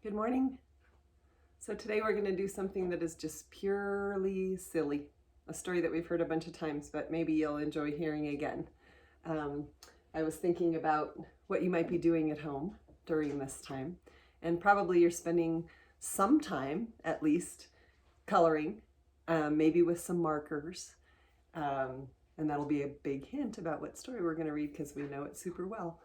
Good morning. So today we're going to do something that is just purely silly. A story that we've heard a bunch of times, but maybe you'll enjoy hearing again. I was thinking about what you might be doing at home during this time. And probably you're spending some time, at least, coloring, maybe with some markers. And that'll be a big hint about what story we're going to read because we know it super well.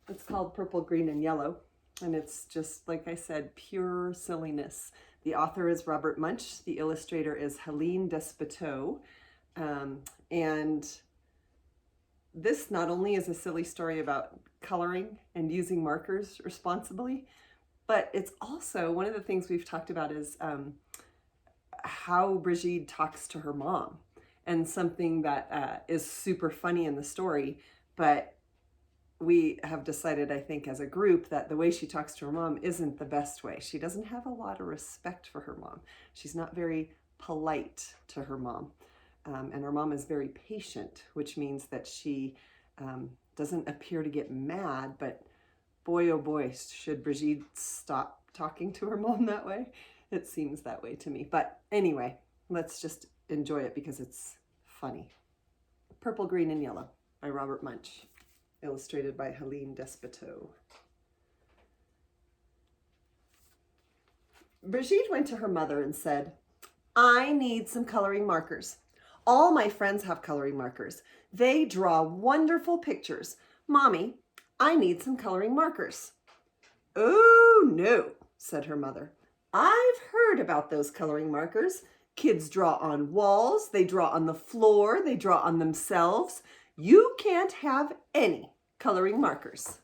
It's called Purple, Green, and Yellow. And it's just, like I said, pure silliness. The author is Robert Munsch. The illustrator is Helene Despoteau. And this not only is a silly story about coloring and using markers responsibly, but it's also one of the things we've talked about is how Brigitte talks to her mom. And something that is super funny in the story, but we have decided, I think, as a group, that the way she talks to her mom isn't the best way. She doesn't have a lot of respect for her mom. She's not very polite to her mom. And her mom is very patient, which means that she doesn't appear to get mad, but boy, oh boy, should Brigitte stop talking to her mom that way? It seems that way to me. But anyway, let's just enjoy it because it's funny. Purple, Green, and Yellow by Robert Munsch. Illustrated by Helene Despoteau. Brigitte went to her mother and said, "I need some coloring markers. All my friends have coloring markers. They draw wonderful pictures. Mommy, I need some coloring markers." "Oh, no," said her mother. "I've heard about those coloring markers. Kids draw on walls, they draw on the floor, they draw on themselves. You can't have any coloring markers."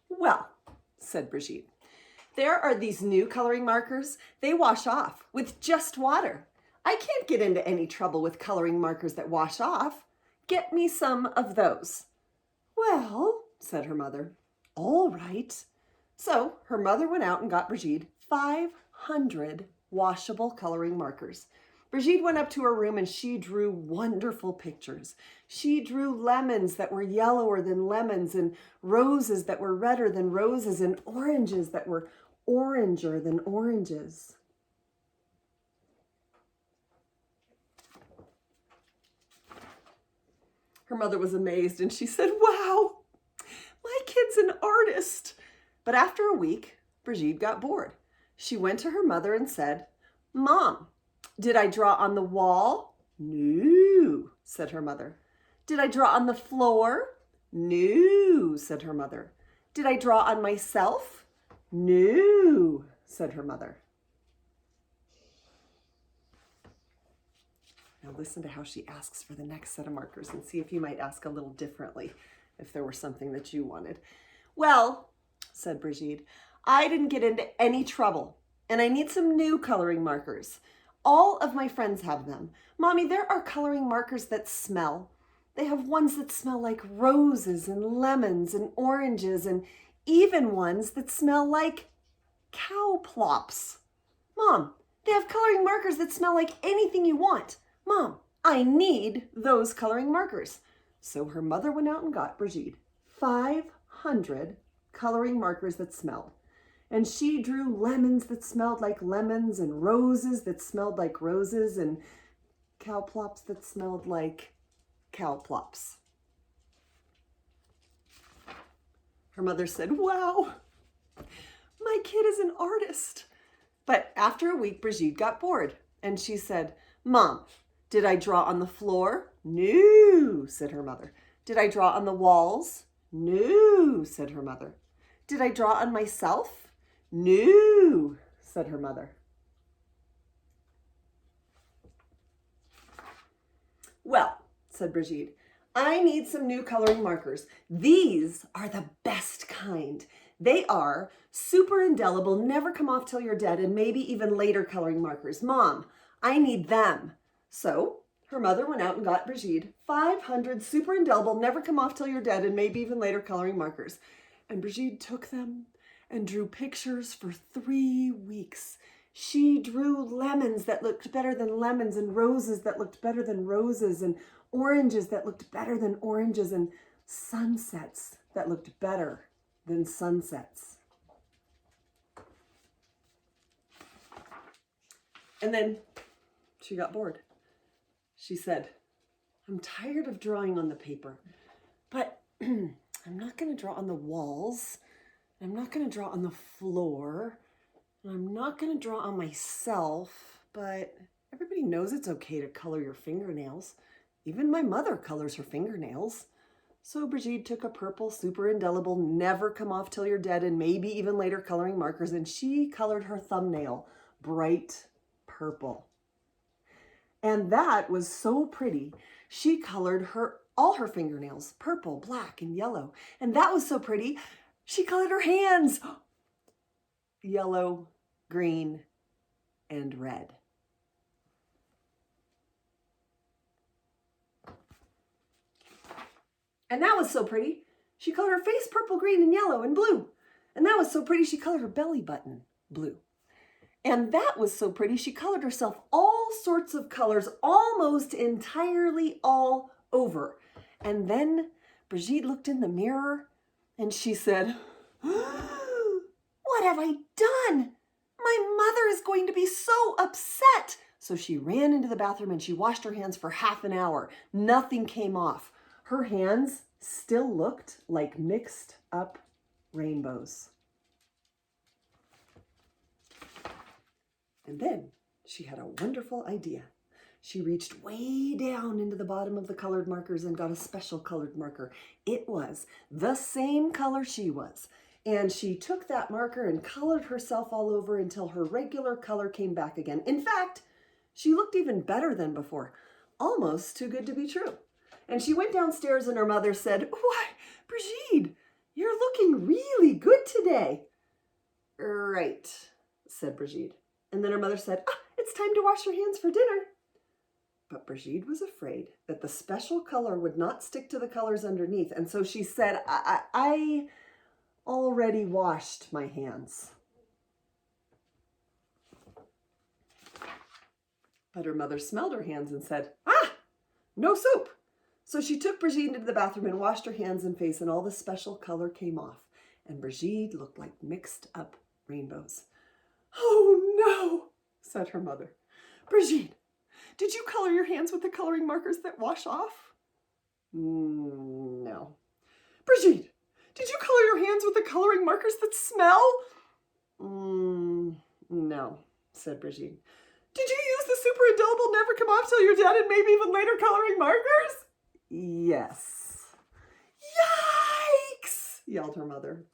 "Well," said Brigitte, "there are these new coloring markers. They wash off with just water. I can't get into any trouble with coloring markers that wash off. Get me some of those." "Well," said her mother, "all right." So her mother went out and got Brigitte 500 washable coloring markers. Brigitte went up to her room and she drew wonderful pictures. She drew lemons that were yellower than lemons, and roses that were redder than roses, and oranges that were oranger than oranges. Her mother was amazed and she said, "Wow, my kid's an artist." But after a week, Brigitte got bored. She went to her mother and said, "Mom, did I draw on the wall?" "No," said her mother. "Did I draw on the floor?" "No," said her mother. "Did I draw on myself?" "No," said her mother. Now listen to how she asks for the next set of markers and see if you might ask a little differently if there were something that you wanted. "Well," said Brigitte, "I didn't get into any trouble, and I need some new coloring markers. All of my friends have them. Mommy, there are coloring markers that smell. They have ones that smell like roses and lemons and oranges, and even ones that smell like cow plops. Mom, they have coloring markers that smell like anything you want. Mom, I need those coloring markers." So her mother went out and got Brigitte 500 coloring markers that smelled. And she drew lemons that smelled like lemons, and roses that smelled like roses, and cow plops that smelled like cow plops. Her mother said, "Wow, my kid is an artist." But after a week, Brigitte got bored and she said, "Mom, did I draw on the floor?" "No," said her mother. "Did I draw on the walls?" "No," said her mother. "Did I draw on myself?" "No," said her mother. "Well," said Brigitte, "I need some new coloring markers. These are the best kind. They are super indelible, never come off till you're dead, and maybe even later coloring markers. Mom, I need them." So her mother went out and got Brigitte 500 super indelible, never come off till you're dead, and maybe even later coloring markers. And Brigitte took them and drew pictures for 3 weeks. She drew lemons that looked better than lemons, and roses that looked better than roses, and oranges that looked better than oranges, and sunsets that looked better than sunsets. And then she got bored. She said, I'm tired of drawing on the paper, but I'm not going to draw on the walls. I'm not going to draw on the floor. I'm not going to draw on myself, but everybody knows it's okay to color your fingernails. Even my mother colors her fingernails. So Brigitte took a purple, super indelible, never come off till you're dead, and maybe even later coloring markers, and she colored her thumbnail bright purple. And that was so pretty. She colored all her fingernails purple, black, and yellow. And that was so pretty. She colored her hands yellow, green, and red. And that was so pretty. She colored her face purple, green, and yellow, and blue. And that was so pretty. She colored her belly button blue. And that was so pretty. She colored herself all sorts of colors, almost entirely all over. And then Brigitte looked in the mirror and she said, what have I done? My mother is going to be so upset. So she ran into the bathroom and she washed her hands for half an hour. Nothing came off. Her hands still looked like mixed up rainbows. And then she had a wonderful idea. She reached way down into the bottom of the colored markers and got a special colored marker. It was the same color she was. And she took that marker and colored herself all over until her regular color came back again. In fact, she looked even better than before. Almost too good to be true. And she went downstairs and her mother said, why, Brigitte, you're looking really good today. Right, said Brigitte. And then her mother said, it's time to wash your hands for dinner. But Brigitte was afraid that the special color would not stick to the colors underneath. And so she said, I already washed my hands. But her mother smelled her hands and said, no soap. So she took Brigitte into the bathroom and washed her hands and face, and all the special color came off. And Brigitte looked like mixed up rainbows. Oh no, said her mother. Brigitte, did you color your hands with the coloring markers that wash off? No. Brigitte, did you color your hands with the coloring markers that smell? No, said Brigitte. Did you use the super indelible never come off till you're dead and maybe even later coloring markers? Yes. Yikes, yelled her mother.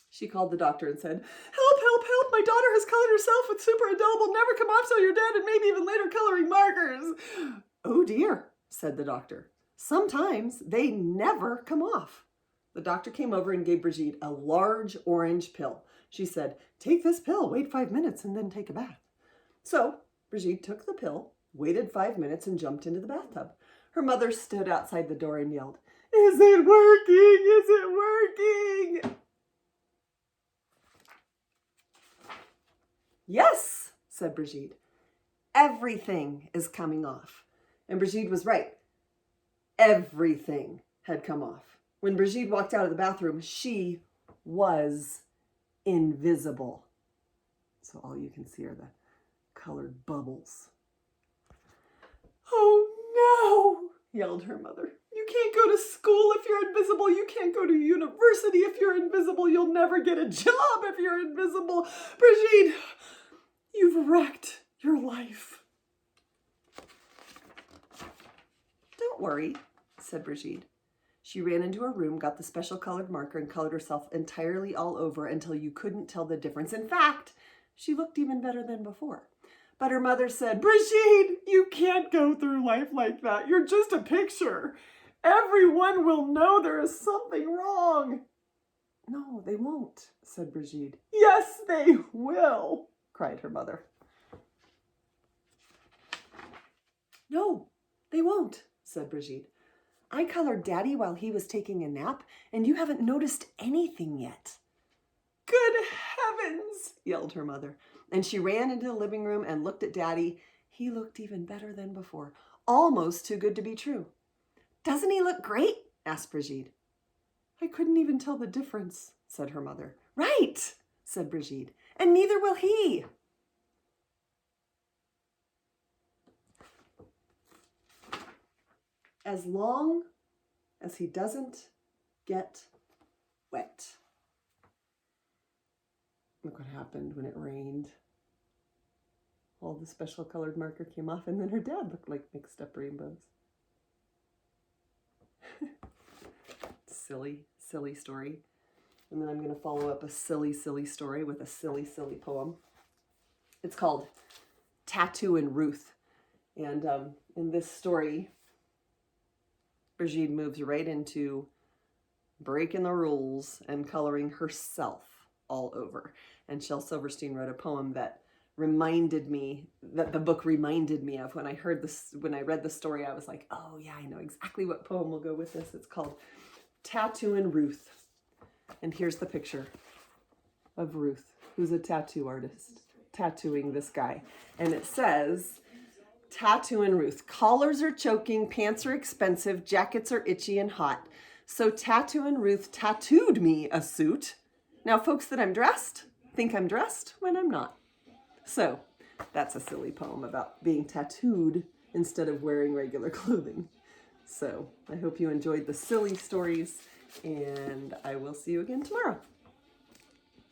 She called the doctor and said, help, help, help, my daughter has colored herself with super indelible never come off till you're dead and maybe even later coloring markers. Oh dear, said the doctor. Sometimes they never come off. The doctor came over and gave Brigitte a large orange pill. She said, take this pill, wait 5 minutes, and then take a bath. So Brigitte took the pill, waited 5 minutes, and jumped into the bathtub. Her mother stood outside the door and yelled, is it working? Is it working? Yes, said Brigitte. Everything is coming off. And Brigitte was right. Everything had come off. When Brigitte walked out of the bathroom, she was invisible. So all you can see are the colored bubbles. Oh no, yelled her mother. You can't go to school if you're invisible. You can't go to university if you're invisible. You'll never get a job if you're invisible. Brigitte, you've wrecked your life. Don't worry, said Brigitte. She ran into her room, got the special colored marker, and colored herself entirely all over until you couldn't tell the difference. In fact, she looked even better than before. But her mother said, Brigitte, you can't go through life like that. You're just a picture. Everyone will know there is something wrong. No, they won't, said Brigitte. Yes, they will, cried her mother. No, they won't, said Brigitte. I colored Daddy while he was taking a nap, and you haven't noticed anything yet. Good heavens, yelled her mother. And she ran into the living room and looked at Daddy. He looked even better than before, almost too good to be true. Doesn't he look great? asked Brigitte. I couldn't even tell the difference, said her mother. Right, said Brigitte, and neither will he. As long as he doesn't get wet. Look what happened when it rained. All the special colored marker came off, and then her dad looked like mixed up rainbows. Silly, silly story. And then I'm going to follow up a silly, silly story with a silly, silly poem. It's called Tatooin Ruth. And in this story, Brigitte moves right into breaking the rules and coloring herself all over. And Shel Silverstein wrote a poem that reminded me, that the book reminded me of when I heard this, when I read the story, I was like, oh yeah, I know exactly what poem will go with this. It's called Tatooin Ruth. And here's the picture of Ruth, who's a tattoo artist, tattooing this guy. And it says, Tatooin Ruth, collars are choking, pants are expensive, jackets are itchy and hot. So Tatooin Ruth tattooed me a suit. Now folks that I'm dressed think I'm dressed when I'm not. So that's a silly poem about being tattooed instead of wearing regular clothing. So I hope you enjoyed the silly stories, and I will see you again tomorrow.